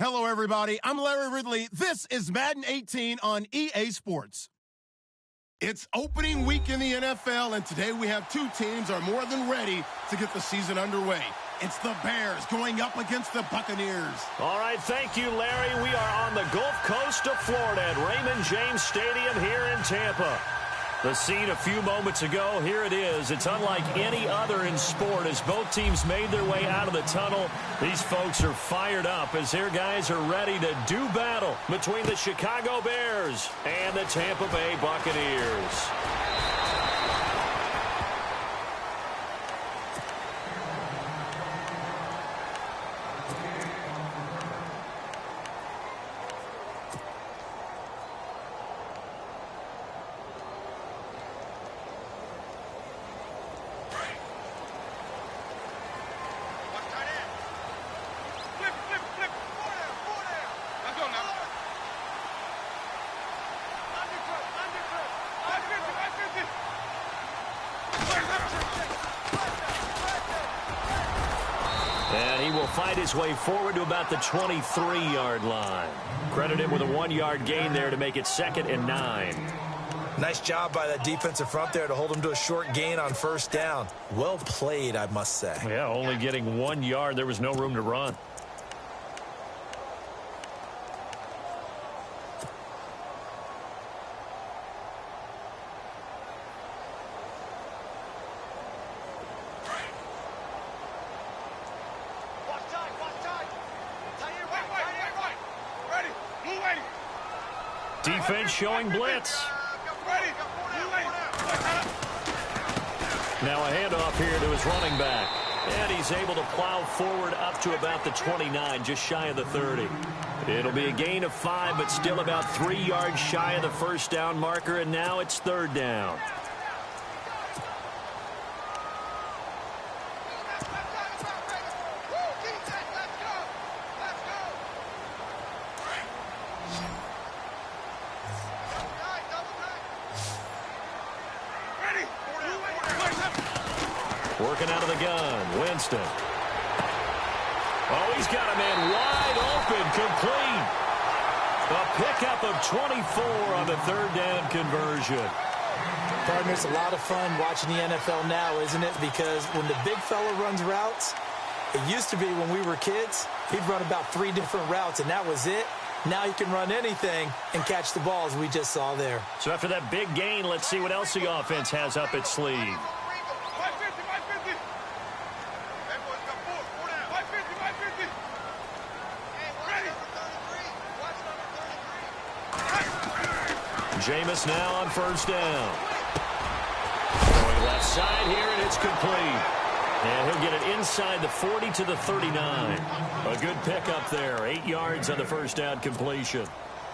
Hello, everybody. I'm Larry Ridley. This is Madden 18 on EA Sports. It's opening week in the NFL, and today we have two teams are more than ready to get the season underway. It's the Bears going up against the Buccaneers. All right, thank you, Larry. We are on the Gulf Coast of Florida at Raymond James Stadium here in Tampa. The scene a few moments ago, here it is. It's unlike any other in sport as both teams made their way out of the tunnel. These folks are fired up as their guys are ready to do battle between the Chicago Bears and the Tampa Bay Buccaneers. And he will fight his way forward to about the 23-yard line. Credit him with a 1-yard gain there to make it 2nd and 9. Nice job by that defensive front there to hold him to a short gain on first down. Well played, I must say. Yeah, only getting 1 yard. There was no room to run. Defense showing blitz. Now a handoff here to his running back. And he's able to plow forward up to about the 29, just shy of the 30. It'll be a gain of 5, but still about 3 yards shy of the first down marker, and now it's 3rd down. Working out of the gun, Winston. Oh, he's got a man wide open, complete. A pickup of 24 on the 3rd down conversion. Partner, it's a lot of fun watching the NFL now, isn't it? Because when the big fella runs routes, it used to be when we were kids, he'd run about 3 different routes, and that was it. Now he can run anything and catch the ball, as we just saw there. So after that big gain, let's see what else the offense has up its sleeve. Jameis now on first down. Going left side here, and it's complete. And he'll get it inside the 40 to the 39. A good pickup there. 8 yards on the first down completion.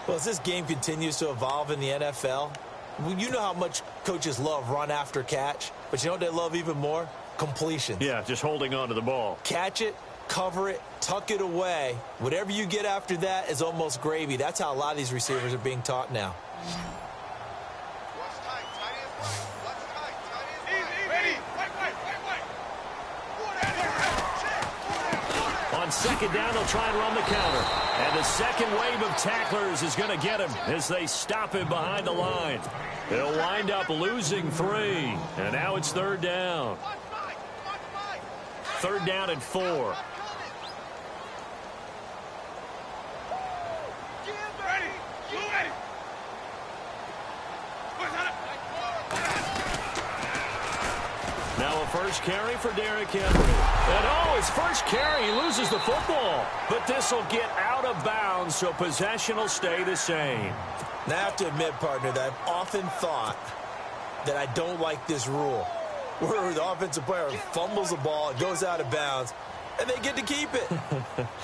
Well, as this game continues to evolve in the NFL, you know how much coaches love run after catch, but you know what they love even more? Completion. Yeah, just holding on to the ball. Catch it, cover it, tuck it away. Whatever you get after that is almost gravy. That's how a lot of these receivers are being taught now. On 2nd down, they'll try and run the counter. And the second wave of tacklers is going to get him as they stop him behind the line. They'll wind up losing 3. And now it's 3rd down. 3rd down and 4. Now a first carry for Derrick Henry. And oh, his first carry, he loses the football. But this will get out of bounds, so possession will stay the same. Now, I have to admit, partner, that I've often thought that I don't like this rule, where the offensive player fumbles the ball, it goes out of bounds, and they get to keep it.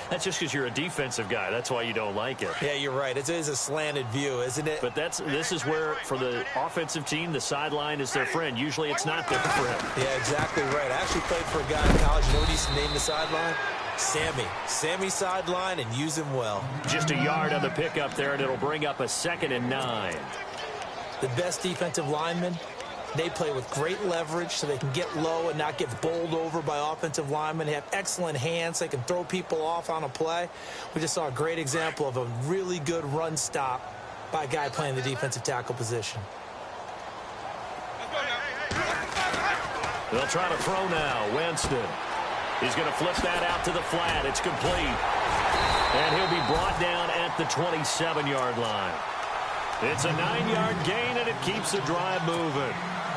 That's just because you're a defensive guy. That's why you don't like it. Yeah, you're right. It is a slanted view, isn't it? But this is where, for the offensive team, the sideline is their friend. Usually it's not there for him. Yeah, exactly right. I actually played for a guy in college. You know what he used to name the sideline? Sammy. Sammy sideline, and use him well. Just a yard on the pickup there, and it'll bring up a 2nd and 9. The best defensive lineman They play with great leverage so they can get low and not get bowled over by offensive linemen. They have excellent hands. They can throw people off on a play. We just saw a great example of a really good run stop by a guy playing the defensive tackle position. They'll try to throw now. Winston. He's going to flip that out to the flat. It's complete. And he'll be brought down at the 27-yard line. It's a 9-yard gain, and it keeps the drive moving.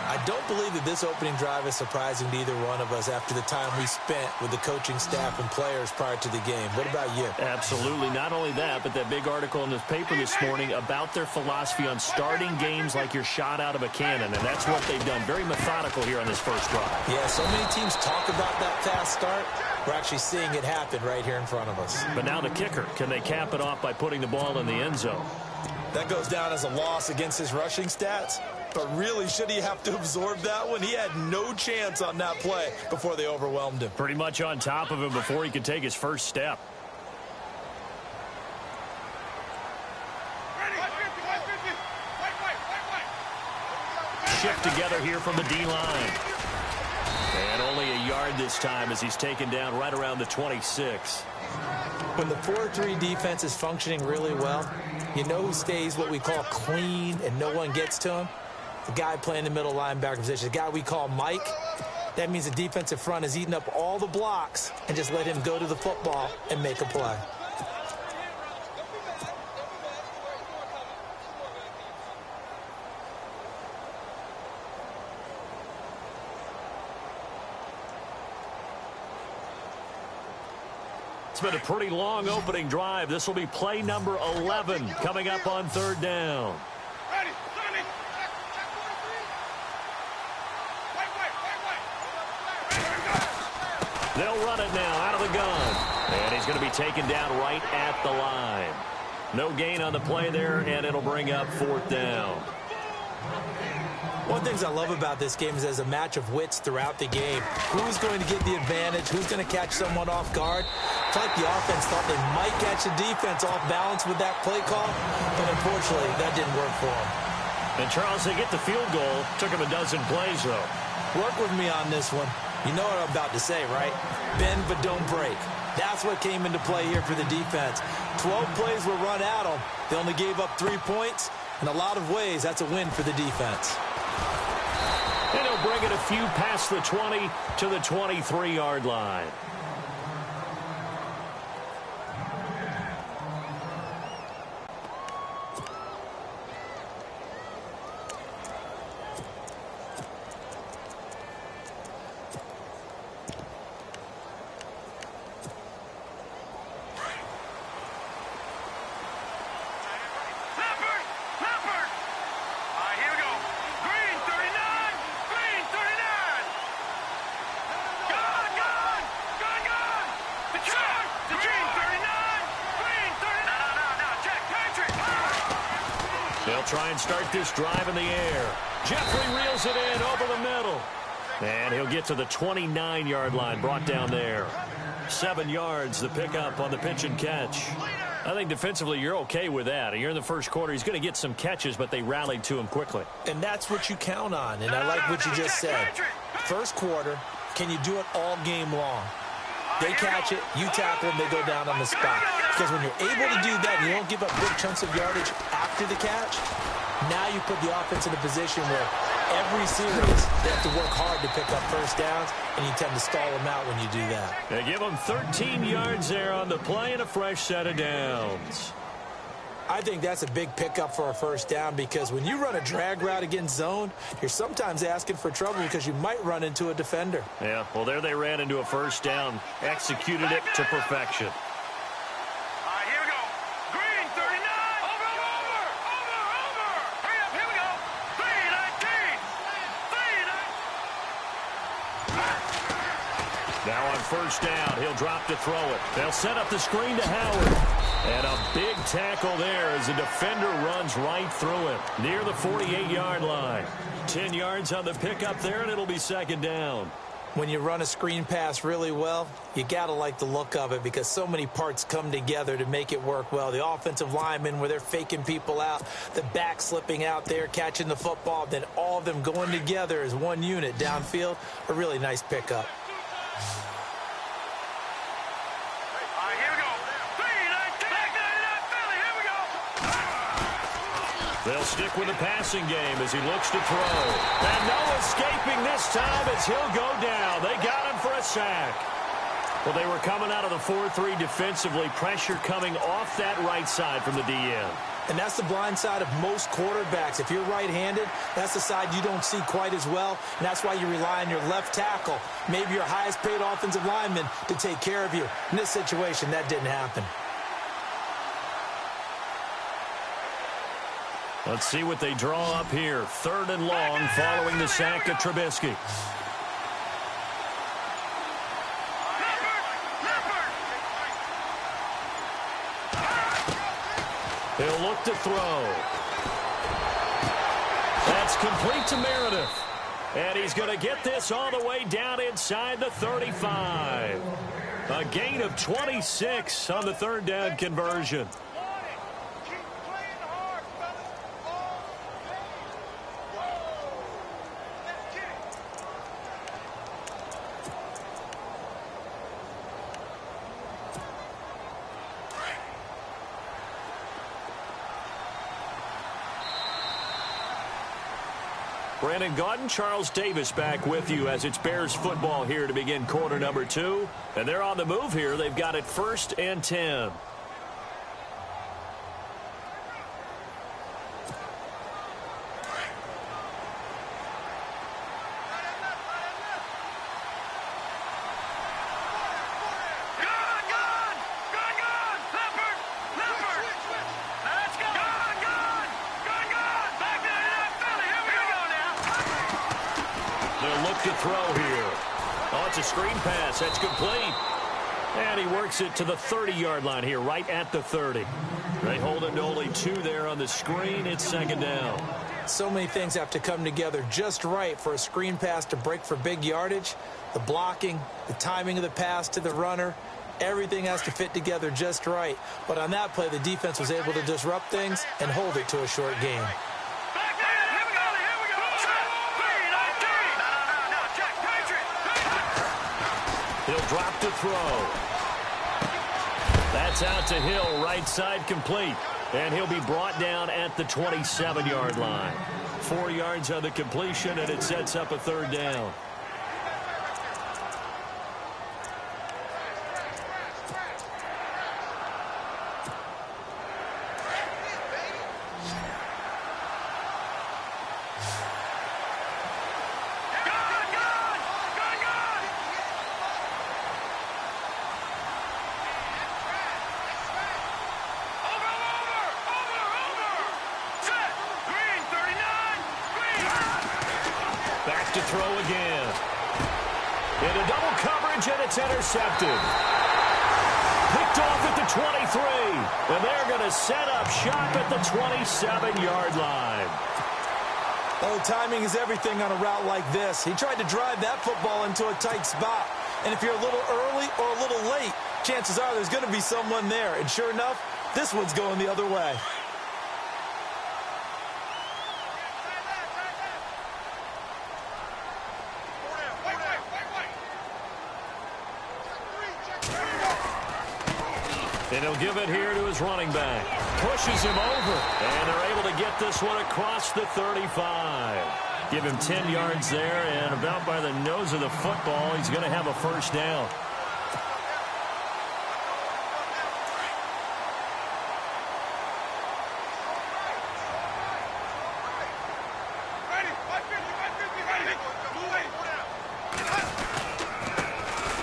I don't believe that this opening drive is surprising to either one of us after the time we spent with the coaching staff and players prior to the game. What about you? Absolutely. Not only that, but that big article in this paper this morning about their philosophy on starting games like you're shot out of a cannon, and that's what they've done. Very methodical here on this first drive. Yeah, so many teams talk about that fast start. We're actually seeing it happen right here in front of us. But now the kicker. Can they cap it off by putting the ball in the end zone? That goes down as a loss against his rushing stats. But really, should he have to absorb that one? He had no chance on that play before they overwhelmed him. Pretty much on top of him before he could take his first step. Shift together here from the D-line. And only a yard this time as he's taken down right around the 26. When the 4-3 defense is functioning really well, you know who stays what we call clean and no one gets to him? The guy playing the middle linebacker position, the guy we call Mike. That means the defensive front has eaten up all the blocks and just let him go to the football and make a play. It's been a pretty long opening drive. This will be play number 11 coming up on third down. They'll run it now out of the gun. And he's going to be taken down right at the line. No gain on the play there, and it'll bring up fourth down. One of the things I love about this game is there's a match of wits throughout the game. Who's going to get the advantage? Who's going to catch someone off guard? It's like the offense thought they might catch the defense off balance with that play call, but unfortunately, that didn't work for them. And, Charles, they get the field goal. Took him a dozen plays, though. Work with me on this one. You know what I'm about to say, right? Bend but don't break. That's what came into play here for the defense. 12 plays were run at them. They only gave up 3 points. In a lot of ways, that's a win for the defense. And he'll bring it a few past the 20 to the 23-yard line. Try and start this drive in the air. Jeffrey reels it in over the middle. And he'll get to the 29-yard line, brought down there. 7 yards, the pickup on the pitch and catch. I think defensively you're okay with that. You're in the first quarter. He's going to get some catches, but they rallied to him quickly. And that's what you count on, and I like what you just said. First quarter, can you do it all game long? They catch it, you tackle them, they go down on the spot. Because when you're able to do that and you don't give up big chunks of yardage after the catch, now you put the offense in a position where every series they have to work hard to pick up first downs, and you tend to stall them out when you do that. They give them 13 yards there on the play and a fresh set of downs. I think that's a big pickup for a first down because when you run a drag route against zone, you're sometimes asking for trouble because you might run into a defender. Yeah, well, there they ran into a first down, executed it to perfection. Here we go. Green, 39. Over. Hurry up, here we go. 3-19. Now on first down, he'll drop to throw it. They'll set up the screen to Howard. And a big tackle there as the defender runs right through it near the 48-yard line. 10 yards on the pickup there, and it'll be second down. When you run a screen pass really well, you got to like the look of it because so many parts come together to make it work well. The offensive linemen, where they're faking people out, the back slipping out there, catching the football, then all of them going together as one unit downfield, a really nice pickup. They'll stick with the passing game as he looks to throw. And no escaping this time as he'll go down. They got him for a sack. Well, they were coming out of the 4-3 defensively. Pressure coming off that right side from the DN. And that's the blind side of most quarterbacks. If you're right-handed, that's the side you don't see quite as well. And that's why you rely on your left tackle, maybe your highest-paid offensive lineman, to take care of you. In this situation, that didn't happen. Let's see what they draw up here. 3rd and long following the sack of Trubisky. He'll look to throw. That's complete to Meredith. And he's going to get this all the way down inside the 35. A gain of 26 on the 3rd down conversion. Brandon Gaudin, Charles Davis back with you as it's Bears football here to begin quarter number 2. And they're on the move here. They've got it 1st and 10. To throw here. Oh, it's a screen pass. That's complete. And he works it to the 30-yard line here, right at the 30. They hold him to only 2 there on the screen. It's 2nd down. So many things have to come together just right for a screen pass to break for big yardage. The blocking, the timing of the pass to the runner, everything has to fit together just right. But on that play, the defense was able to disrupt things and hold it to a short game. He'll drop to throw. That's out to Hill, right side complete. And he'll be brought down at the 27-yard line. 4 yards on the completion, and it sets up a 3rd down. To throw again. Into double coverage, and it's intercepted. Picked off at the 23. And they're going to set up shop at the 27-yard line. Oh, timing is everything on a route like this. He tried to drive that football into a tight spot. And if you're a little early or a little late, chances are there's going to be someone there. And sure enough, this one's going the other way. And he'll give it here to his running back. Pushes him over. And they're able to get this one across the 35. Give him 10 yards there, and about by the nose of the football, he's going to have a 1st down.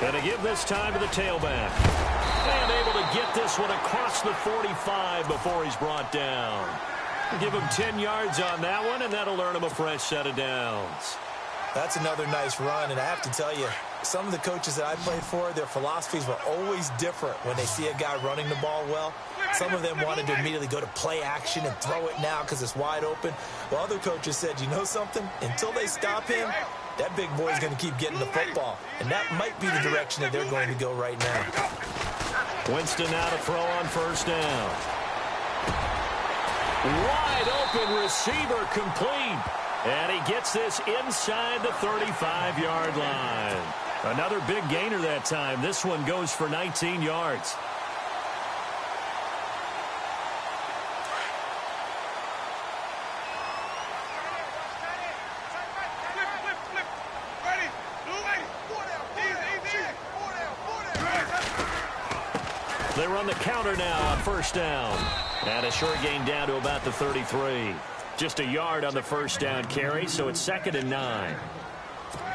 And to give this time to the tailback. And able to get this one across the 45 before he's brought down. Give him 10 yards on that one, and that'll earn him a fresh set of downs. That's another nice run, and I have to tell you, some of the coaches that I played for, their philosophies were always different when they see a guy running the ball well. Some of them wanted to immediately go to play action and throw it now because it's wide open. Well, other coaches said, you know something? Until they stop him, That big boy is going to keep getting the football, and that might be the direction that they're going to go right now. Winston now to throw on first down. Wide open receiver complete. And he gets this inside the 35-yard line. Another big gainer that time. This one goes for 19 yards. They run the counter now on first down. And a short gain down to about the 33. Just a yard on the first down carry, so it's 2nd and 9.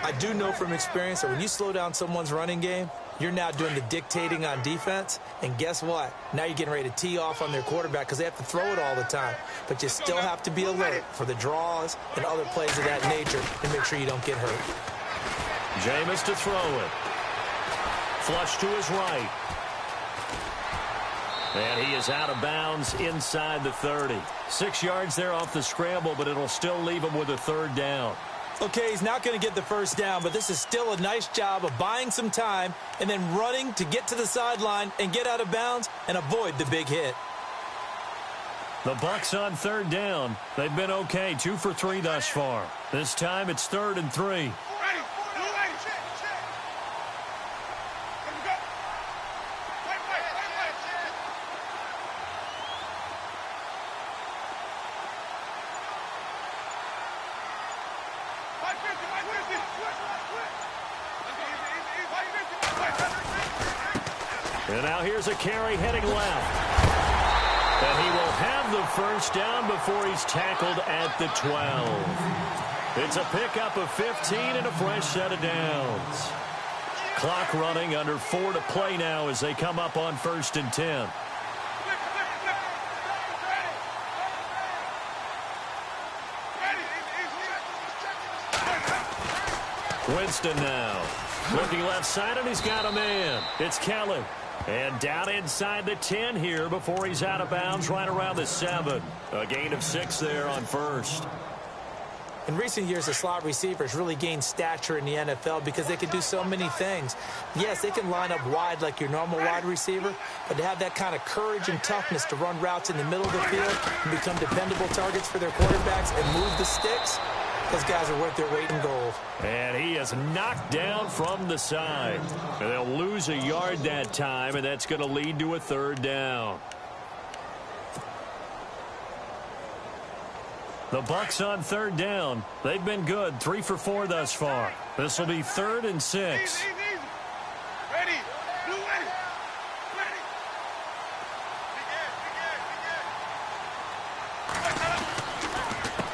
I do know from experience that when you slow down someone's running game, you're now doing the dictating on defense. And guess what? Now you're getting ready to tee off on their quarterback because they have to throw it all the time. But you still have to be alert for the draws and other plays of that nature and make sure you don't get hurt. Jameis to throw it. Flush to his right. And he is out of bounds inside the 30. 6 yards there off the scramble, but it'll still leave him with a 3rd down. Okay, he's not going to get the first down, but this is still a nice job of buying some time and then running to get to the sideline and get out of bounds and avoid the big hit. The Bucs on 3rd down. They've been okay, 2 for 3 thus far. This time it's 3rd and 3. And now here's a carry heading left. And he will have the first down before he's tackled at the 12. It's a pickup of 15 and a fresh set of downs. Clock running, under 4 to play now as they come up on 1st and 10. Winston now. Looking left side, and he's got a man. It's Kelly. And down inside the 10 here before he's out of bounds right around the 7. A gain of 6 there on first. In recent years, the slot receivers really gained stature in the NFL because they can do so many things. Yes, they can line up wide like your normal wide receiver, but to have that kind of courage and toughness to run routes in the middle of the field and become dependable targets for their quarterbacks and move the sticks, those guys are worth their weight in gold. And he is knocked down from the side. And they'll lose a yard that time, and that's going to lead to a 3rd down. The Bucs on 3rd down. They've been good, 3 for 4 thus far. This will be 3rd and 6.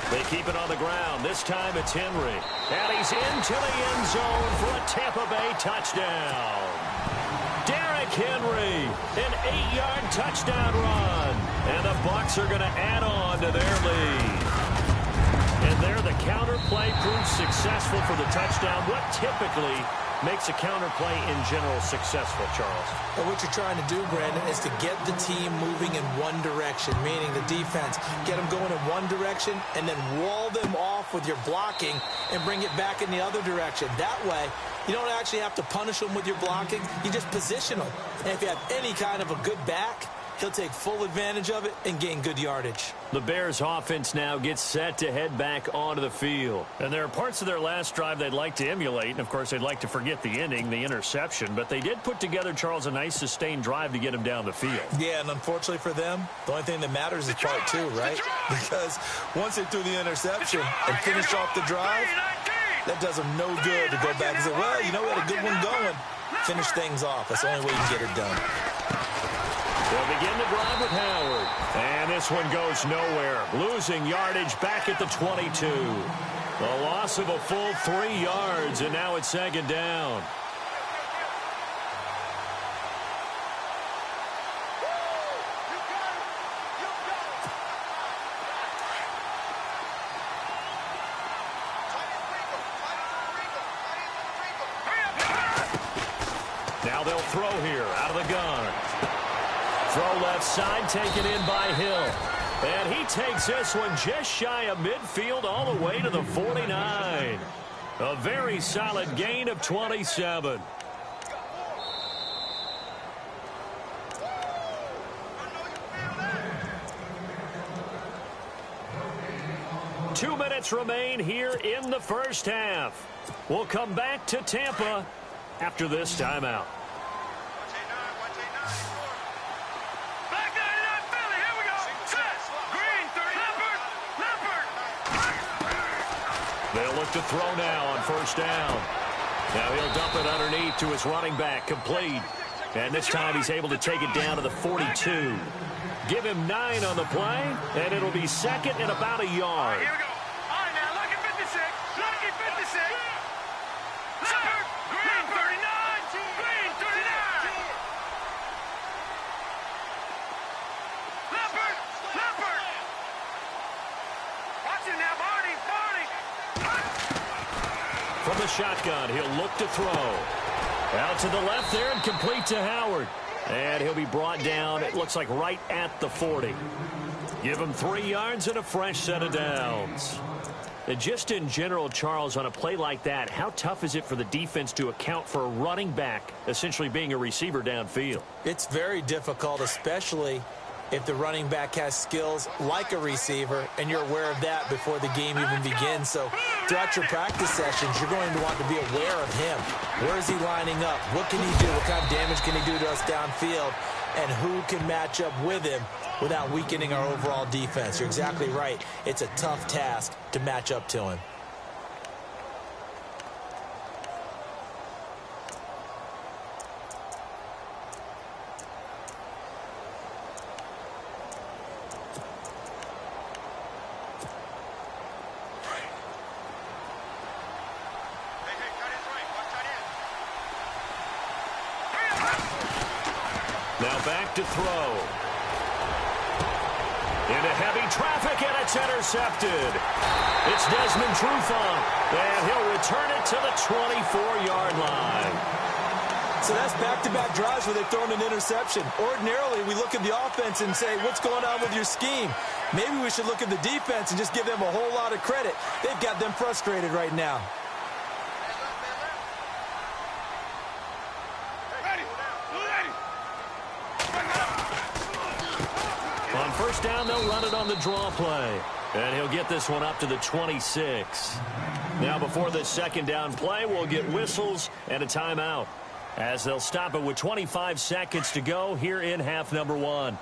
They keep it on the ground. This time it's Henry. And he's into the end zone for a Tampa Bay touchdown. Derrick Henry, an 8-yard touchdown run. And the Bucs are going to add on to their lead. And there the counter play proves successful for the touchdown. What typically makes a counter play in general successful, Charles? But what you're trying to do, Brandon, is to get the team moving in one direction, meaning the defense. Get them going in one direction and then wall them off with your blocking and bring it back in the other direction. That way, you don't actually have to punish them with your blocking. You just position them. And if you have any kind of a good back, he'll take full advantage of it and gain good yardage. The Bears offense now gets set to head back onto the field. And there are parts of their last drive they'd like to emulate. And, of course, they'd like to forget the ending, the interception. But they did put together, Charles, a nice sustained drive to get him down the field. Yeah, and unfortunately for them, the only thing that matters is part 2, right? Because once they threw the interception and finished off the drive, that does them no good to go back and say, well, you know, we had a good one going. Finish things off. That's the only way you can get it done. They'll begin the drive with Howard. And this one goes nowhere. Losing yardage back at the 22. A loss of a full 3 yards, and now it's 2nd down. Now they'll throw here out of the gun. Throw left side, taken in by Hill. And he takes this one just shy of midfield all the way to the 49. A very solid gain of 27. Two minutes remain here in the first half. We'll come back to Tampa after this timeout. They'll look to throw now on first down. Now he'll dump it underneath to his running back, complete. And this time he's able to take it down to the 42. Give him 9 on the play, and it'll be second and about a yard. Here we go. All right, now, lucky 56. Lucky 56. Leopard, green 39. Green 39. Leopard, Leopard. Watch it now, Barney, Barney. From the shotgun, he'll look to throw. Out to the left there and complete to Howard. And he'll be brought down, it looks like right at the 40. Give him 3 yards and a fresh set of downs. And just in general, Charles, on a play like that, how tough is it for the defense to account for a running back essentially being a receiver downfield? It's very difficult, especially if the running back has skills like a receiver, and you're aware of that before the game even begins. So throughout your practice sessions, you're going to want to be aware of him. Where is he lining up? What can he do? What kind of damage can he do to us downfield? And who can match up with him without weakening our overall defense? You're exactly right. It's a tough task to match up to him. Now back to throw. Into heavy traffic, and it's intercepted. It's Desmond Trufant, and he'll return it to the 24-yard line. So that's back-to-back drives where they've thrown an interception. Ordinarily, we look at the offense and say, what's going on with your scheme? Maybe we should look at the defense and just give them a whole lot of credit. They've got them frustrated right now. On first down, they'll run it on the draw play. And he'll get this one up to the 26. Now before this second down play, we'll get whistles and a timeout, as they'll stop it with 25 seconds to go here in half number 1.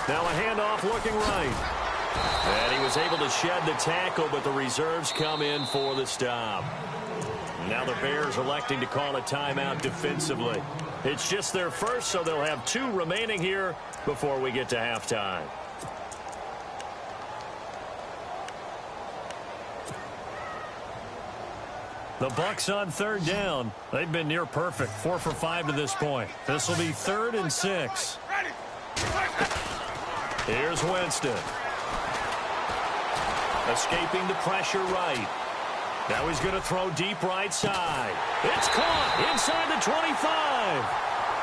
Now a handoff looking right. And he was able to shed the tackle, but the reserves come in for the stop. Now the Bears electing to call a timeout defensively. It's just their first, so they'll have 2 remaining here before we get to halftime. The Bucs on third down. They've been near perfect, 4 for 5 to this point. This will be 3rd and 6. Here's Winston. Escaping the pressure right. Now he's going to throw deep right side. It's caught inside the 25.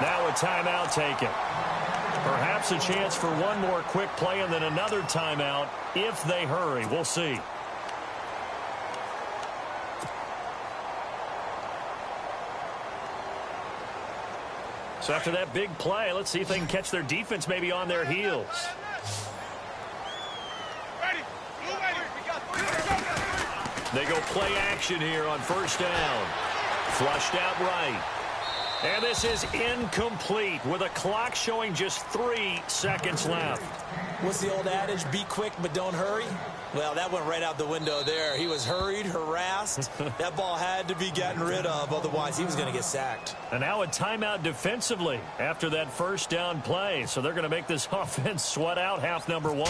Now a timeout taken. Perhaps a chance for one more quick play and then another timeout if they hurry. We'll see. So after that big play, let's see if they can catch their defense maybe on their heels. They go play action here on first down. Flushed out right. And this is incomplete with a clock showing just 3 seconds left. What's the old adage? Be quick, but don't hurry. Well, that went right out the window there. He was hurried, harassed. That ball had to be gotten rid of, otherwise he was going to get sacked. And now a timeout defensively after that first down play. So they're going to make this offense sweat out half number 1.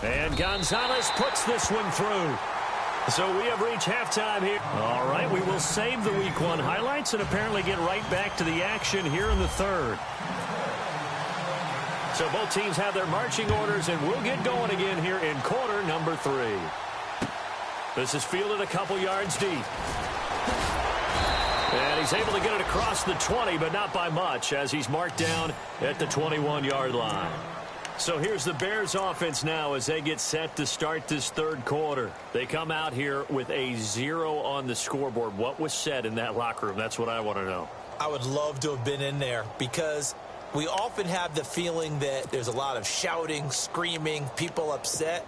And Gonzalez puts this one through. So we have reached halftime here. All right, we will save the Week 1 highlights and apparently get right back to the action here in the third. So both teams have their marching orders, and we'll get going again here in quarter number 3. This is fielded a couple yards deep. And he's able to get it across the 20, but not by much, as he's marked down at the 21-yard line. So here's the Bears offense now as they get set to start this third quarter. They come out here with a 0 on the scoreboard. What was said in that locker room? That's what I want to know. I would love to have been in there because we often have the feeling that there's a lot of shouting, screaming, people upset.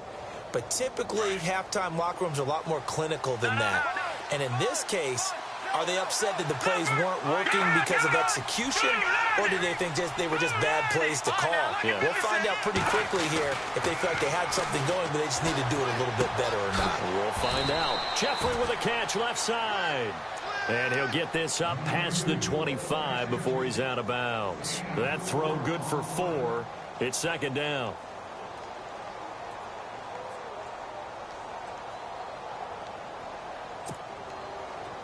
But typically, halftime locker rooms are a lot more clinical than that. And in this case, are they upset that the plays weren't working because of execution, or do they think they were just bad plays to call? Yeah. We'll find out pretty quickly here if they feel like they had something going, but they just need to do it a little bit better or not. We'll find out. Jeffrey with a catch left side. And he'll get this up past the 25 before he's out of bounds. That throw good for 4. It's second down.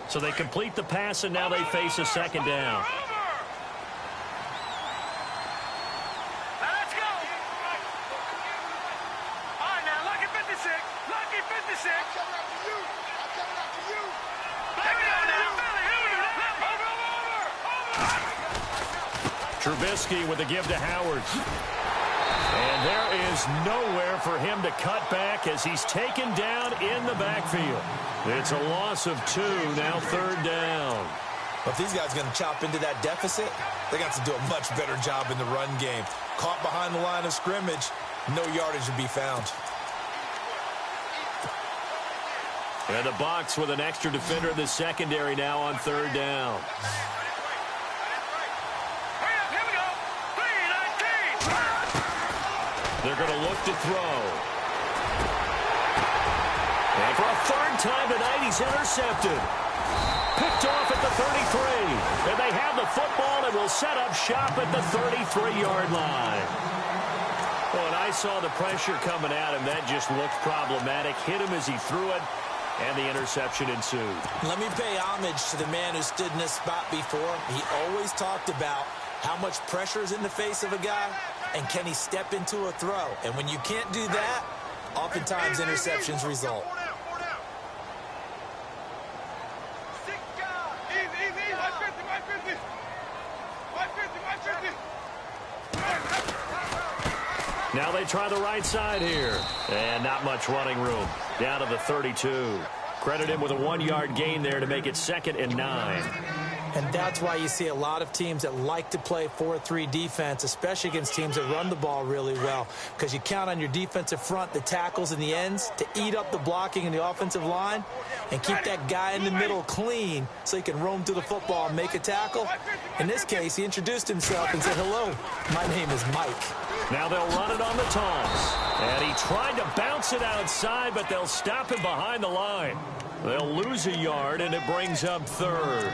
So they complete the pass, and now they face a second down. Let's go. All right, now, lucky 56. Lucky 56. I'm coming after you. I'm coming after you. Here we go now. Over. Trubisky with the give to Howard. And there is nowhere for him to cut back as he's taken down in the backfield. It's a loss of 2, now third down. Well, if these guys are going to chop into that deficit, they're going to have to do a much better job in the run game. Caught behind the line of scrimmage, no yardage to be found. And the Bucs with an extra defender in the secondary now on third down. Here we go. 3-19. They're going to look to throw. And for a third time tonight, he's intercepted. Picked off at the 33. And they have the football and will set up shop at the 33-yard line. Well, and I saw the pressure coming at him. That just looked problematic. Hit him as he threw it, and the interception ensued. Let me pay homage to the man who stood in this spot before. He always talked about how much pressure is in the face of a guy, and can he step into a throw. And when you can't do that, oftentimes interceptions result. Now they try the right side here. And not much running room. Down to the 32. Credit him with a 1-yard gain there to make it 2nd and 9. And that's why you see a lot of teams that like to play 4-3 defense, especially against teams that run the ball really well, because you count on your defensive front, the tackles and the ends, to eat up the blocking in the offensive line and keep that guy in the middle clean so he can roam through the football and make a tackle. In this case, he introduced himself and said, "Hello, my name is Mike." Now they'll run it on the toss. And he tried to bounce it outside, but they'll stop him behind the line. They'll lose a yard, and it brings up third.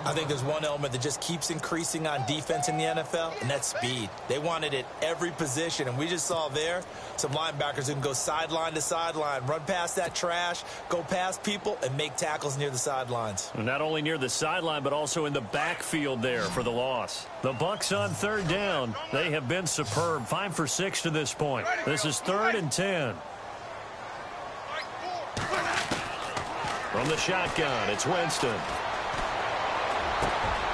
I think there's one element that just keeps increasing on defense in the NFL, and that's speed. They want it at every position, and we just saw there some linebackers who can go sideline to sideline, run past that trash, go past people, and make tackles near the sidelines. Not only near the sideline, but also in the backfield there for the loss. The Bucs on third down. They have been superb. 5 for 6 to this point. This is 3rd and 10. From the shotgun, it's Winston.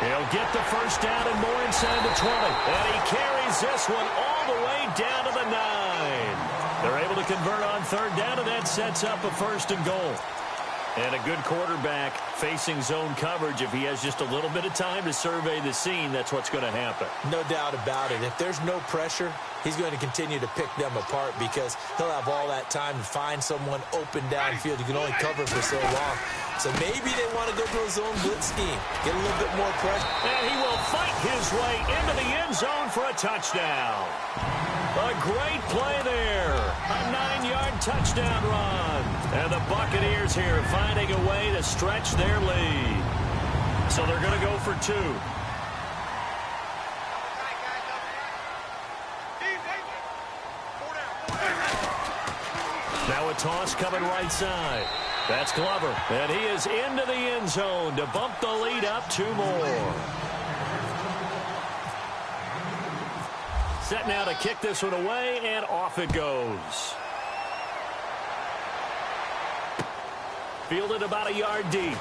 He'll get the first down and more inside the 20. And he carries this one all the way down to the 9. They're able to convert on third down, and that sets up a 1st and goal. And a good quarterback facing zone coverage. If he has just a little bit of time to survey the scene, that's what's going to happen. No doubt about it. If there's no pressure, he's going to continue to pick them apart because he'll have all that time to find someone open downfield. You can only cover for so long. So maybe they want to go to a zone blitz scheme, get a little bit more pressure. And he will fight his way into the end zone for a touchdown. A great play there. A 9-yard touchdown run. And the Buccaneers here finding a way to stretch their lead. So they're going to go for 2. Now a toss coming right side. That's Glover. And he is into the end zone to bump the lead up 2 more. Set now to kick this one away, and off it goes. Fielded about a yard deep.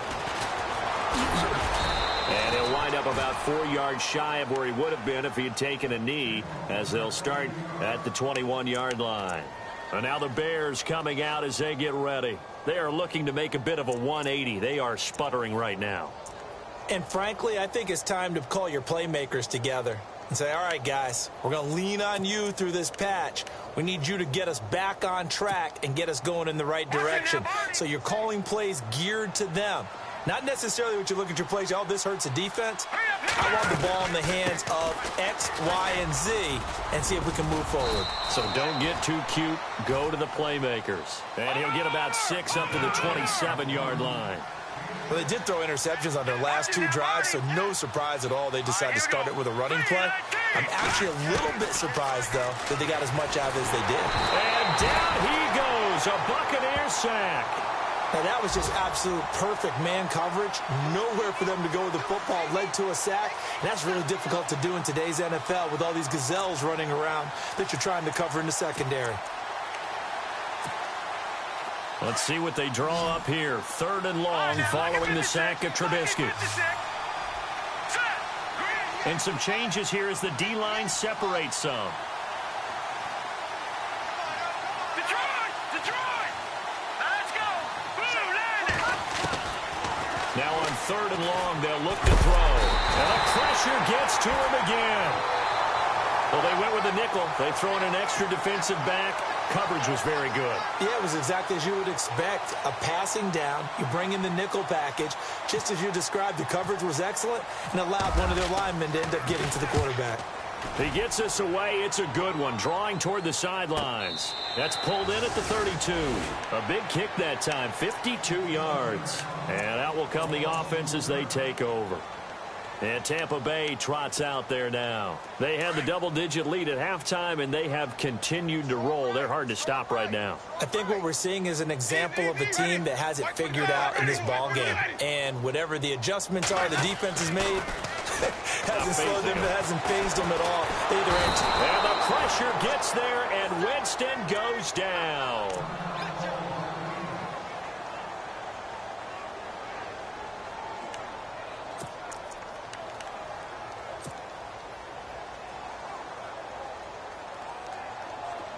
And he'll wind up about 4 yards shy of where he would have been if he had taken a knee, as they'll start at the 21-yard line. And now the Bears coming out as they get ready. They are looking to make a bit of a 180. They are sputtering right now. And frankly, I think it's time to call your playmakers together and say, all right, guys, we're going to lean on you through this patch. We need you to get us back on track and get us going in the right direction. So you're calling plays geared to them. Not necessarily what you look at your plays, oh, this hurts the defense. I want the ball in the hands of X, Y, and Z and see if we can move forward. So don't get too cute. Go to the playmakers. And he'll get about 6 up to the 27-yard line. Well, they did throw interceptions on their last 2 drives, so no surprise at all they decided to start it with a running play. I'm actually a little bit surprised, though, that they got as much out of it as they did. And down he goes, a Buccaneer sack. Now, that was just absolute perfect man coverage. Nowhere for them to go with the football. Led to a sack. And that's really difficult to do in today's NFL with all these gazelles running around that you're trying to cover in the secondary. Let's see what they draw up here. 3rd and long following the sack of Trubisky. And some changes here as the D-line separates some. Now on 3rd and long, they'll look to throw. And the pressure gets to him again. Well, they went with a nickel. They throw in an extra defensive back. Coverage was very good. Yeah, it was exactly as you would expect. A passing down. You bring in the nickel package. Just as you described, the coverage was excellent and allowed one of their linemen to end up getting to the quarterback. He gets us away. It's a good one. Drawing toward the sidelines. That's pulled in at the 32. A big kick that time. 52 yards. And out will come the offense as they take over. And Tampa Bay trots out there now. They had the double-digit lead at halftime, and they have continued to roll. They're hard to stop right now. I think what we're seeing is an example of a team that has it figured out in this ball game. And whatever the adjustments are the defense has made, hasn't slowed them, hasn't phased them at all. Either end. And the pressure gets there, and Winston goes down.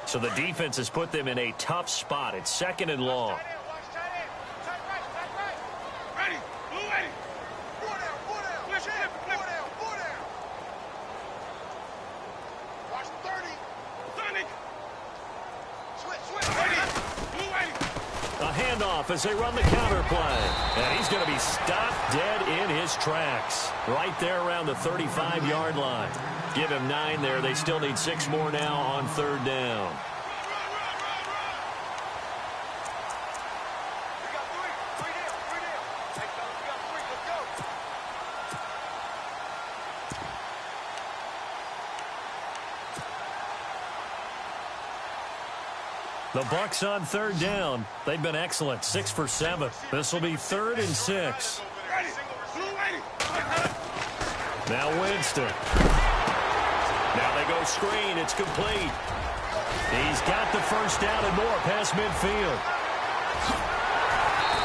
So the defense has put them in a tough spot. It's 2nd and long. A handoff as they run the counter play. And he's going to be stopped dead in his tracks. Right there around the 35-yard line. Give him 9 there. They still need 6 more now on 3rd down. The Bucs on 3rd down. They've been excellent. 6 for 7. This will be 3rd and 6. Now Winston. Now they go screen. It's complete. He's got the first down and more past midfield.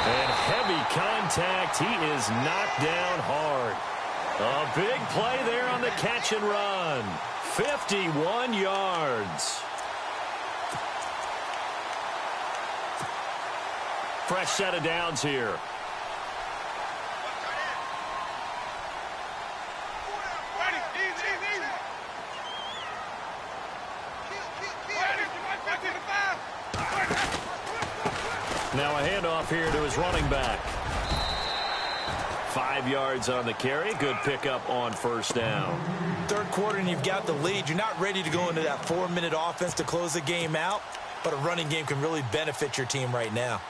And heavy contact. He is knocked down hard. A big play there on the catch and run. 51 yards. Fresh set of downs here. Now a handoff here to his running back. 5 yards on the carry. Good pickup on 1st down. 3rd quarter and you've got the lead. You're not ready to go into that 4-minute offense to close the game out, but a running game can really benefit your team right now.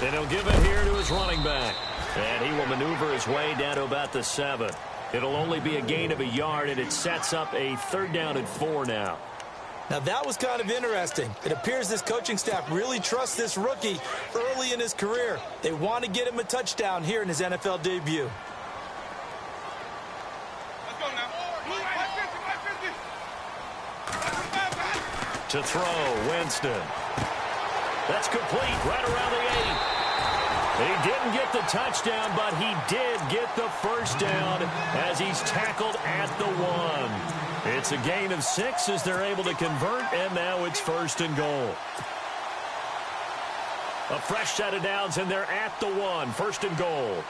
And he'll give it here to his running back. And he will maneuver his way down to about the 7. It'll only be a gain of a yard, and it sets up a 3rd down and 4 now. Now, that was kind of interesting. It appears this coaching staff really trusts this rookie early in his career. They want to get him a touchdown here in his NFL debut. To throw, Winston. That's complete right around the 8. He didn't get the touchdown, but he did get the first down as he's tackled at the 1. It's a gain of 6 as they're able to convert, and now it's 1st and goal. A fresh set of downs, and they're at the 1, 1st and goal.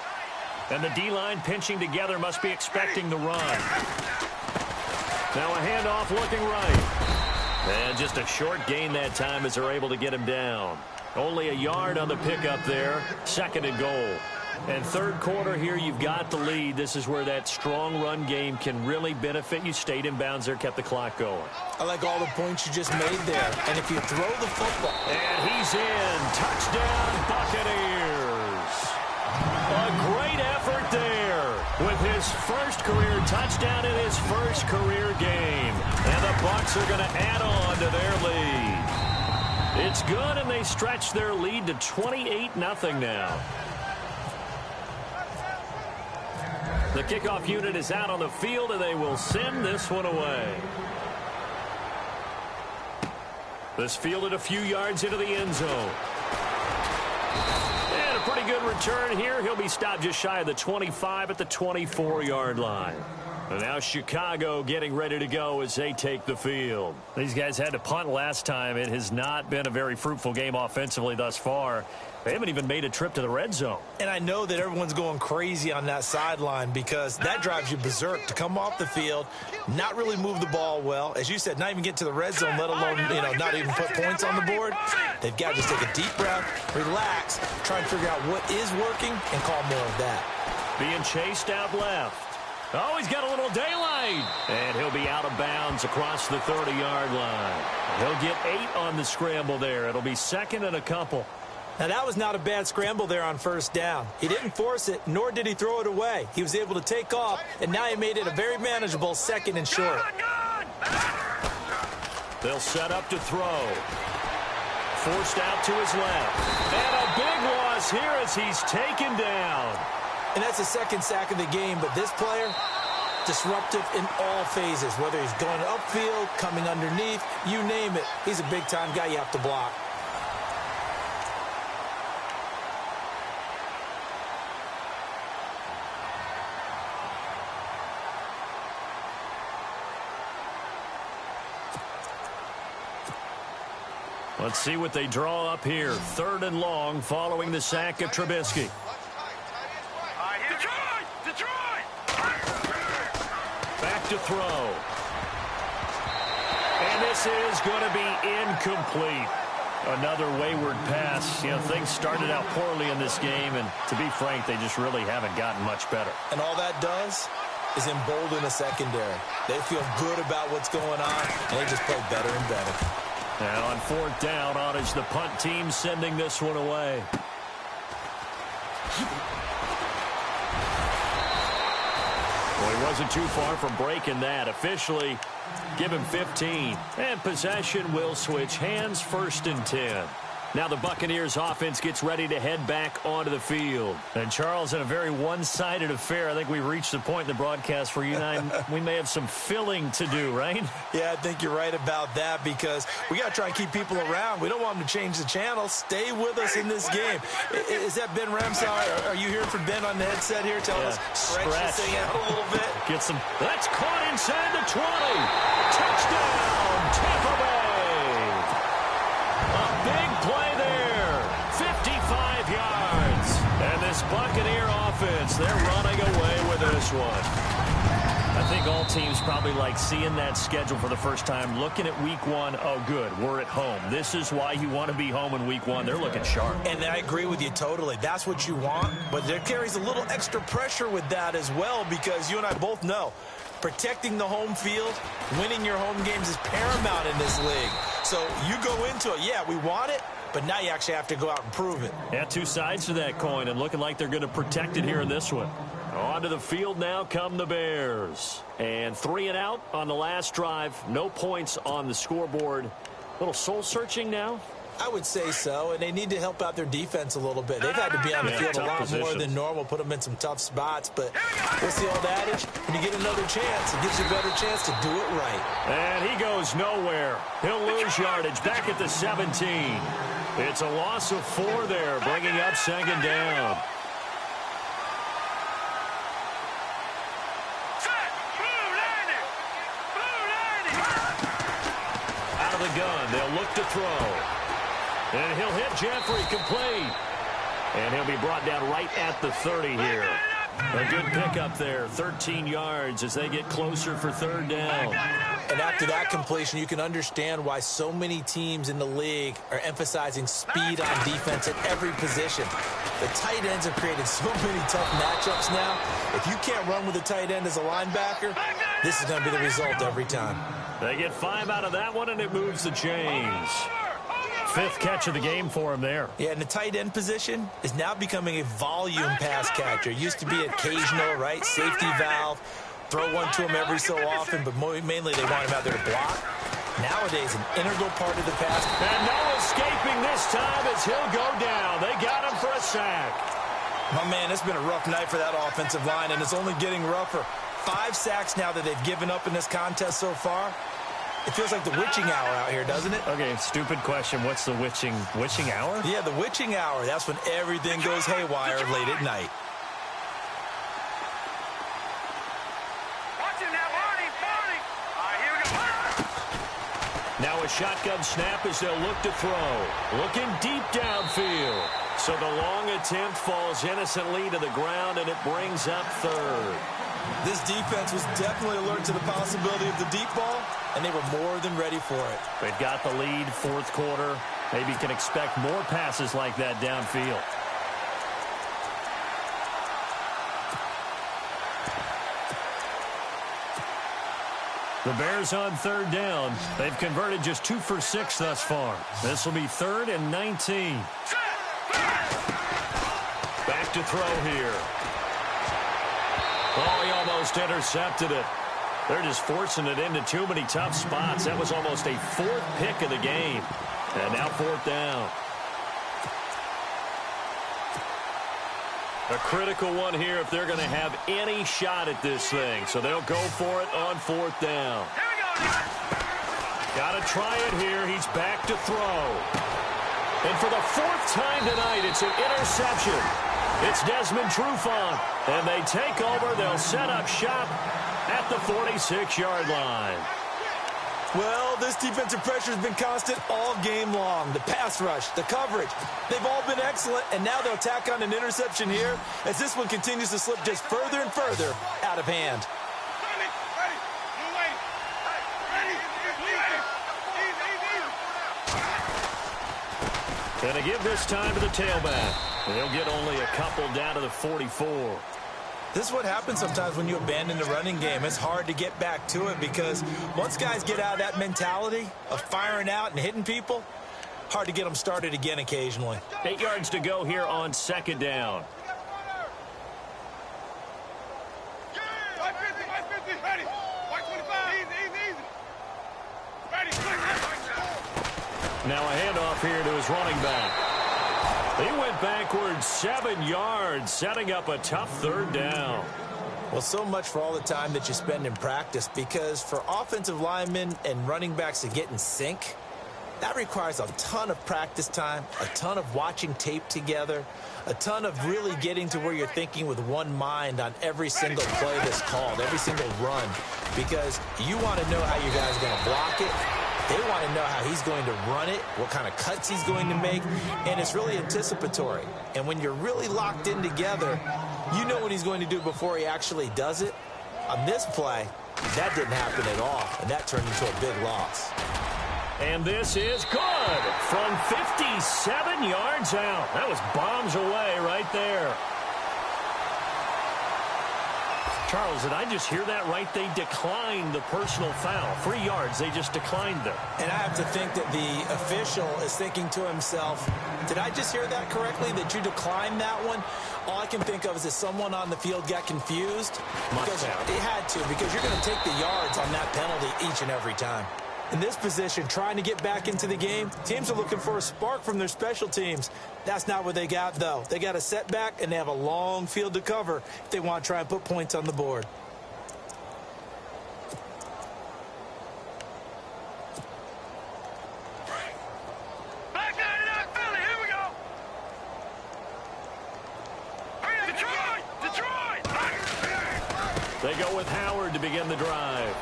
And the D-line pinching together must be expecting the run. Now a handoff looking right. And just a short gain that time as they're able to get him down. Only a yard on the pickup there. 2nd and goal. And 3rd quarter here, you've got the lead. This is where that strong run game can really benefit you. Stayed in bounds there, kept the clock going. I like all the points you just made there. And if you throw the football. And he's in. Touchdown, Buccaneers. A great effort there with his first career touchdown in his first career game. And the Bucs are going to add on to their lead. It's good, and they stretch their lead to 28-0 now. The kickoff unit is out on the field, and they will send this one away. This fielded a few yards into the end zone. And a pretty good return here. He'll be stopped just shy of the 25 at the 24-yard line. And now Chicago getting ready to go as they take the field. These guys had to punt last time. It has not been a very fruitful game offensively thus far. They haven't even made a trip to the red zone. And I know that everyone's going crazy on that sideline because that drives you berserk to come off the field, not really move the ball well. As you said, not even get to the red zone, let alone, not even put points on the board. They've got to just take a deep breath, relax, try and figure out what is working, and call more of that. Being chased out left. Oh, he's got a little daylight. And he'll be out of bounds across the 30-yard line. He'll get 8 on the scramble there. It'll be 2nd and a couple. Now, that was not a bad scramble there on 1st down. He didn't force it, nor did he throw it away. He was able to take off, and now he made it a very manageable 2nd and short. They'll set up to throw. Forced out to his left. And a big loss here as he's taken down. And that's the 2nd sack of the game, but this player, disruptive in all phases, whether he's going upfield, coming underneath, you name it. He's a big-time guy you have to block. Let's see what they draw up here. 3rd and long following the sack of Trubisky. Back to throw. And this is going to be incomplete. Another wayward pass. Things started out poorly in this game, and to be frank, they just really haven't gotten much better. And all that does is embolden the secondary. They feel good about what's going on, and they just play better and better. Now on 4th down, on is the punt team sending this one away. Well, he wasn't too far from breaking that. Officially, give him 15. And possession will switch hands, 1st and 10. Now the Buccaneers offense gets ready to head back onto the field. And Charles, in a very one-sided affair, I think we've reached the point in the broadcast where you and I, we may have some filling to do, right? Yeah, I think you're right about that because we got to try and keep people around. We don't want them to change the channel. Stay with us in this game. Is that Ben Ramsey? Are you hearing from Ben on the headset here? Tell us, stretch this thing out a little bit. Get some. That's caught inside the 20. Touchdown, Tampa Bay. A big play there. 55 yards. And this Buccaneer offense, they're running away with this one. I think all teams probably like seeing that schedule for the first time, looking at week 1. Oh, good, we're at home. This is why you want to be home in week 1. They're looking sharp. And I agree with you totally. That's what you want. But there carries a little extra pressure with that as well because you and I both know protecting the home field, winning your home games is paramount in this league. So you go into it, yeah, we want it, but now you actually have to go out and prove it. Yeah, 2 sides to that coin, and looking like they're going to protect it here in this one. Onto the field now come the Bears. And 3 and out on the last drive. No points on the scoreboard. A little soul-searching now? I would say so, and they need to help out their defense a little bit. They've had to be on the field a lot more than normal, put them in some tough spots. But what's the old adage? When you get another chance, it gives you a better chance to do it right. And he goes nowhere. He'll lose yardage back at the 17. It's a loss of 4 there, bringing up second down. Out of the gun, they'll look to throw. And he'll hit Jeffrey, complete. And he'll be brought down right at the 30 here. A good pickup there, 13 yards as they get closer for third down. And after that completion, you can understand why so many teams in the league are emphasizing speed on defense at every position. The tight ends have created so many tough matchups now. If you can't run with a tight end as a linebacker, this is going to be the result every time. They get 5 out of that one, and it moves the chains. 5th catch of the game for him there. Yeah, and the tight end position is now becoming a volume pass catcher. It used to be occasional, right? Safety valve. Throw one to him every so often, but mainly they want him out there to block. Nowadays, an integral part of the pass. And no escaping this time as he'll go down. They got him for a sack. My man, it's been a rough night for that offensive line, and it's only getting rougher. 5 sacks now that they've given up in this contest so far. It feels like the witching hour out here, doesn't it? Okay, stupid question. What's the witching hour? Yeah, the witching hour. That's when everything goes haywire late at night. Watch him now, Barney. All right, here we go. Now a shotgun snap as they'll look to throw. Looking deep downfield. So the long attempt falls innocently to the ground, and it brings up third. This defense was definitely alert to the possibility of the deep ball, and they were more than ready for it. They've got the lead, 4th quarter. Maybe can expect more passes like that downfield. The Bears on 3rd down. They've converted just 2 for 6 thus far. This will be 3rd and 19. Back to throw here. Oh, he almost intercepted it. They're just forcing it into too many tough spots. That was almost a 4th pick of the game. And now 4th down. A critical one here if they're going to have any shot at this thing. So they'll go for it on 4th down. Here we go. Got to try it here. He's back to throw. And for the 4th time tonight, it's an interception. It's Desmond Trufant. And they take over. They'll set up shop at the 46-yard line. Well, this defensive pressure has been constant all game long. The pass rush, the coverage, they've all been excellent, and now they'll tack on an interception here as this one continues to slip just further and further out of hand. And to give this time to the tailback. They'll get only a couple down to the 44. This is what happens sometimes when you abandon the running game. It's hard to get back to it because once guys get out of that mentality of firing out and hitting people, hard to get them started again occasionally. 8 yards to go here on 2nd down. Now a handoff here to his running back. He went backwards 7 yards, setting up a tough 3rd down. Well, so much for all the time that you spend in practice, because for offensive linemen and running backs to get in sync, that requires a ton of practice time, a ton of watching tape together, a ton of really getting to where you're thinking with one mind on every single play that's called, every single run, because you want to know how you guys are going to block it. They want to know how he's going to run it, what kind of cuts he's going to make, and it's really anticipatory. And when you're really locked in together, you know what he's going to do before he actually does it. On this play, that didn't happen at all, and that turned into a big loss. And this is good from 57 yards out. That was bombs away right there. Charles, did I just hear that right? They declined the personal foul. 3 yards, they just declined them. And I have to think that the official is thinking to himself, did I just hear that correctly, that you declined that one? All I can think of is that someone on the field got confused. Because it had to, because you're going to take the yards on that penalty each and every time. In this position, trying to get back into the game, teams are looking for a spark from their special teams. That's not what they got, though. They got a setback, and they have a long field to cover if they want to try and put points on the board. Back 99 Philly, here we go. Detroit! They go with Howard to begin the drive.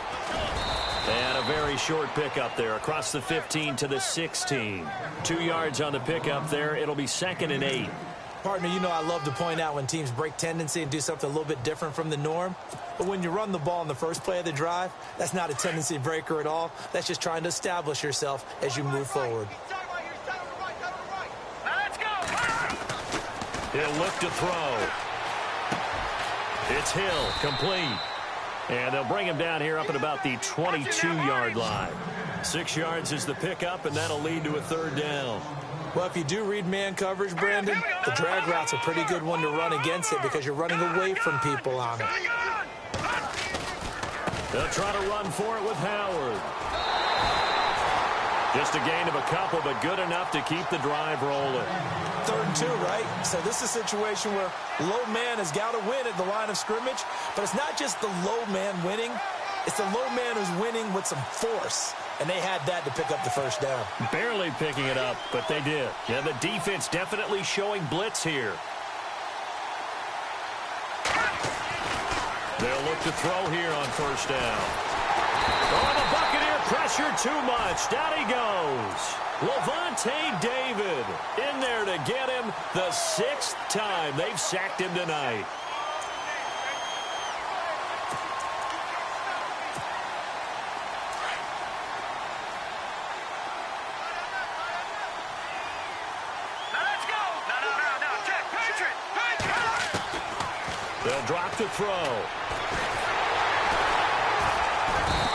And a very short pickup there across the 15 to the 16. 2 yards on the pickup there. It'll be 2nd and 8. Partner, you know I love to point out when teams break tendency and do something a little bit different from the norm. But when you run the ball in the first play of the drive, that's not a tendency breaker at all. That's just trying to establish yourself as you move forward. Let's go! He'll look to throw. It's Hill, complete. And they'll bring him down here up at about the 22-yard line. 6 yards is the pickup, and that'll lead to a 3rd down. Well, if you do read man coverage, Brandon, the drag route's a pretty good one to run against it because you're running away from people on it. They'll try to run for it with Howard. Just a gain of a couple, but good enough to keep the drive rolling. 3rd and 2, right? So this is a situation where low man has got to win at the line of scrimmage, but it's not just the low man winning. It's the low man who's winning with some force, and they had that to pick up the 1st down. Barely picking it up, but they did. Yeah, the defense definitely showing blitz here. They'll look to throw here on 1st down. Oh, the Buccaneer pressure too much. Down he goes. Levante David in there to get him the 6th time they've sacked him tonight. Let's go! No, check, Patriot! They'll drop to throw.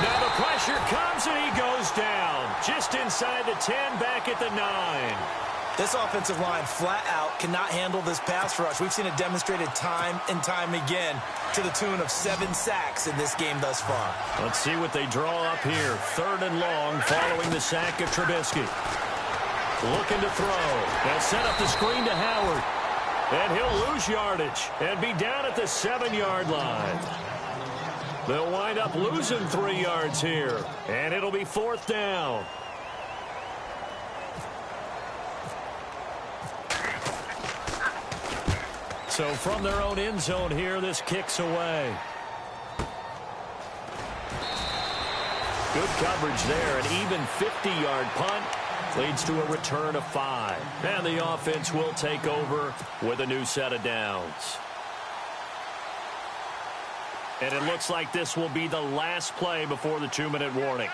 Now the pressure comes and he goes down. Just inside the 10, back at the 9. This offensive line flat out cannot handle this pass rush. We've seen it demonstrated time and time again to the tune of 7 sacks in this game thus far. Let's see what they draw up here. 3rd and long following the sack of Trubisky. Looking to throw. They'll set up the screen to Howard. And he'll lose yardage and be down at the 7-yard line. They'll wind up losing 3 yards here. And it'll be 4th down. So from their own end zone here, this kicks away. Good coverage there. An even 50-yard punt leads to a return of 5. And the offense will take over with a new set of downs. And it looks like this will be the last play before the 2-minute warning.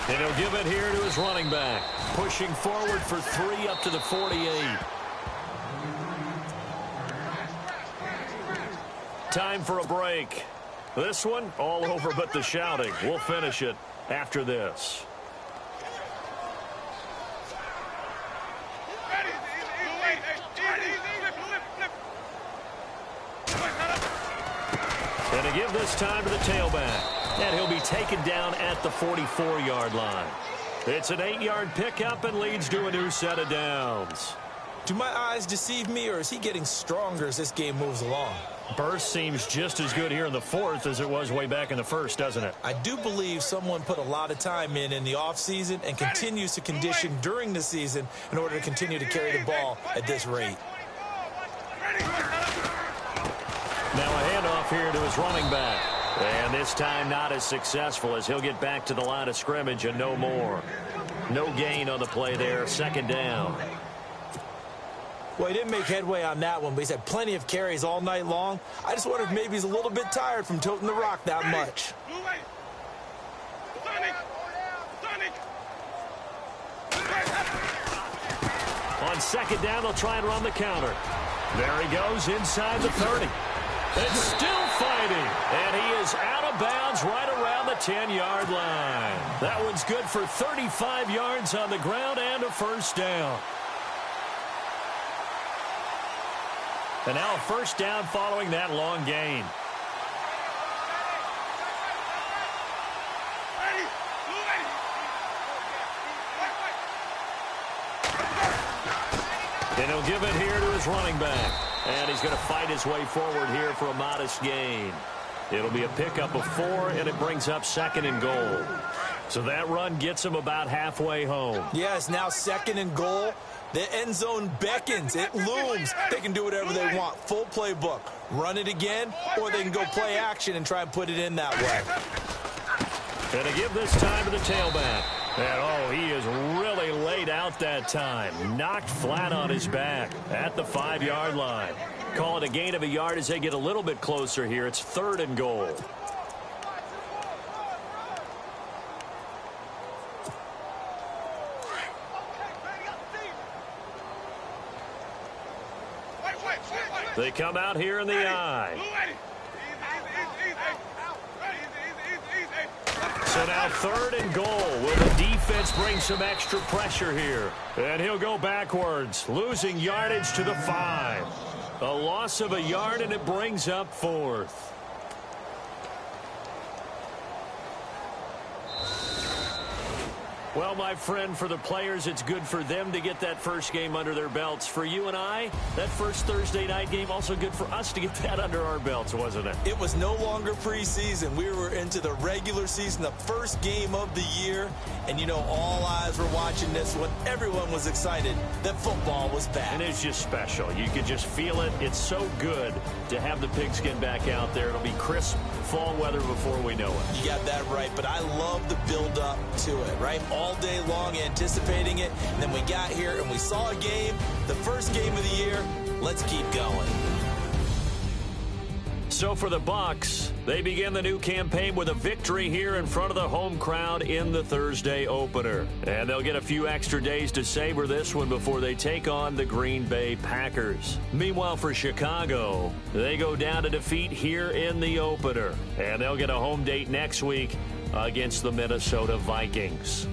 And he'll give it here to his running back. Pushing forward for 3 up to the 48. Time for a break. This one, all over but the shouting. We'll finish it after this. And to give this time to the tailback. And he'll be taken down at the 44-yard line. It's an 8-yard pickup and leads to a new set of downs. Do my eyes deceive me, or is he getting stronger as this game moves along? Burst seems just as good here in the 4th as it was way back in the 1st, doesn't it? I do believe someone put a lot of time in the offseason and continues to condition during the season in order to continue to carry the ball at this rate. Now a handoff here to his running back. And this time not as successful as he'll get back to the line of scrimmage and no more. No gain on the play there. 2nd down. Well, he didn't make headway on that one, but he's had plenty of carries all night long. I just wonder if maybe he's a little bit tired from toting the rock that much. On second down, they'll try and run the counter. There he goes inside the 30. It's still fighting, and he is out of bounds right around the 10-yard line. That one's good for 35 yards on the ground and a first down. And now a first down following that long gain. And he'll give it here to his running back. And he's going to fight his way forward here for a modest gain. It'll be a pickup of 4, and it brings up 2nd and goal. So that run gets him about halfway home. Yeah, it's now 2nd and goal. The end zone beckons. It looms. They can do whatever they want. Full playbook. Run it again, or they can go play action and try and put it in that way. And to give this time to the tailback. And, he is really laid out that time. Knocked flat on his back at the 5-yard line. Call it a gain of a yard as they get a little bit closer here. It's 3rd and goal. They come out here in the eye. So now 3rd and goal. Will the defense bring some extra pressure here? And he'll go backwards, losing yardage to the 5. A loss of a yard, and it brings up 4th. Well, my friend, for the players, it's good for them to get that first game under their belts. For you and I, that first Thursday night game, also good for us to get that under our belts, wasn't it? It was no longer preseason. We were into the regular season, the first game of the year. And, all eyes were watching this when everyone was excited that football was back. And it's just special. You could just feel it. It's so good to have the pigskin back out there. It'll be crisp fall weather before we know it. You got that right, but I love the build-up to it, right? All day long anticipating it, and then we got here and we saw a game, the first game of the year. Let's keep going. So for the Bucs, they begin the new campaign with a victory here in front of the home crowd in the Thursday opener. And they'll get a few extra days to savor this one before they take on the Green Bay Packers. Meanwhile, for Chicago, they go down to defeat here in the opener. And they'll get a home date next week against the Minnesota Vikings.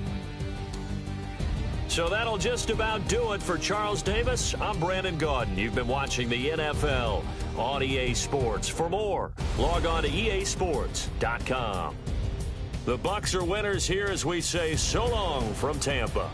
So that'll just about do it for Charles Davis. I'm Brandon Gaudin. You've been watching the NFL on EA Sports. For more, log on to easports.com. The Bucs are winners here as we say so long from Tampa.